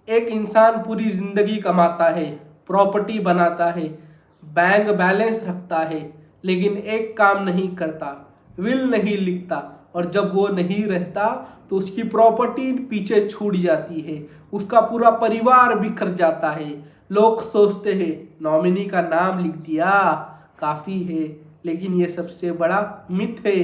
एक इंसान पूरी जिंदगी कमाता है, प्रॉपर्टी बनाता है, बैंक बैलेंस रखता है, लेकिन एक काम नहीं करता, विल नहीं लिखता, और जब वो नहीं रहता तो उसकी प्रॉपर्टी पीछे छूट जाती है, उसका पूरा परिवार बिखर जाता है। लोग सोचते हैं नॉमिनी का नाम लिख दिया काफ़ी है, लेकिन ये सबसे बड़ा मिथ है।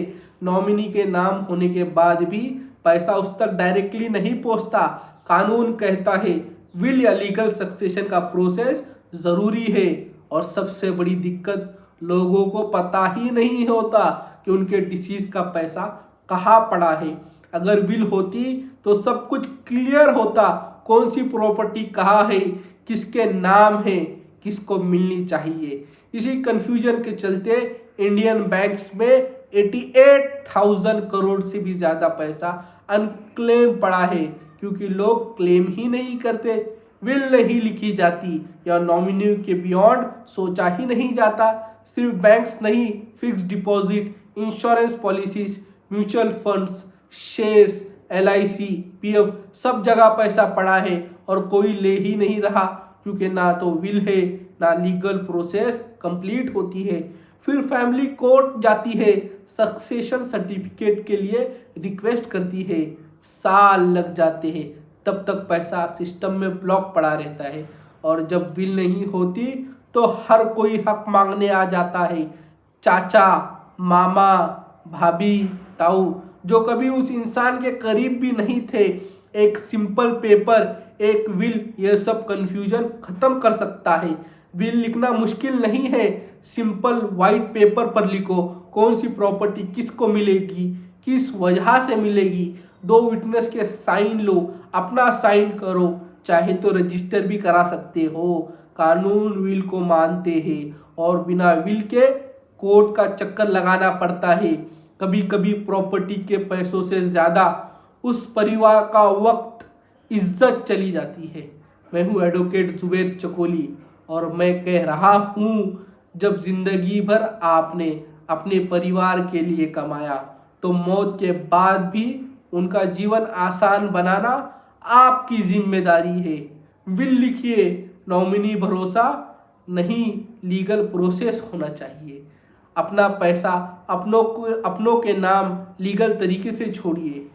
नॉमिनी के नाम होने के बाद भी पैसा उस तक डायरेक्टली नहीं पहुंचता। कानून कहता है विल या लीगल सक्सेशन का प्रोसेस ज़रूरी है, और सबसे बड़ी दिक्कत लोगों को पता ही नहीं होता कि उनके डिसीज का पैसा कहाँ पड़ा है। अगर विल होती तो सब कुछ क्लियर होता, कौन सी प्रॉपर्टी कहाँ है, किसके नाम है, किसको मिलनी चाहिए। इसी कंफ्यूजन के चलते इंडियन बैंक्स में 88,000 करोड़ से भी ज़्यादा पैसा अनक्लेम पड़ा है, क्योंकि लोग क्लेम ही नहीं करते। विल नहीं लिखी जाती या नॉमिनी के बियॉन्ड सोचा ही नहीं जाता। सिर्फ बैंक्स नहीं, fixed deposit, insurance policies, mutual funds, shares, LIC, PF सब जगह पैसा पड़ा है और कोई ले ही नहीं रहा, क्योंकि ना तो विल है ना लीगल प्रोसेस कंप्लीट होती है। फिर फैमिली कोर्ट जाती है, सक्सेशन सर्टिफिकेट के लिए रिक्वेस्ट करती है, साल लग जाते हैं, तब तक पैसा सिस्टम में ब्लॉक पड़ा रहता है। और जब विल नहीं होती तो हर कोई हक मांगने आ जाता है, चाचा, मामा, भाभी, ताऊ, जो कभी उस इंसान के करीब भी नहीं थे। एक सिंपल पेपर, एक विल, यह सब कंफ्यूजन खत्म कर सकता है। विल लिखना मुश्किल नहीं है, सिंपल वाइट पेपर पर लिखो कौन सी प्रॉपर्टी किसको मिलेगी, किस वजह से मिलेगी, 2 विटनेस के साइन लो, अपना साइन करो, चाहे तो रजिस्टर भी करा सकते हो। कानून विल को मानते हैं और बिना विल के कोर्ट का चक्कर लगाना पड़ता है। कभी कभी प्रॉपर्टी के पैसों से ज़्यादा उस परिवार का वक्त, इज्जत चली जाती है। मैं हूँ एडवोकेट जुबेर चकोली और मैं कह रहा हूँ, जब जिंदगी भर आपने अपने परिवार के लिए कमाया तो मौत के बाद भी उनका जीवन आसान बनाना आपकी जिम्मेदारी है। विल लिखिए, नॉमिनी भरोसा नहीं, लीगल प्रोसेस होना चाहिए। अपना पैसा अपनों के नाम लीगल तरीके से छोड़िए।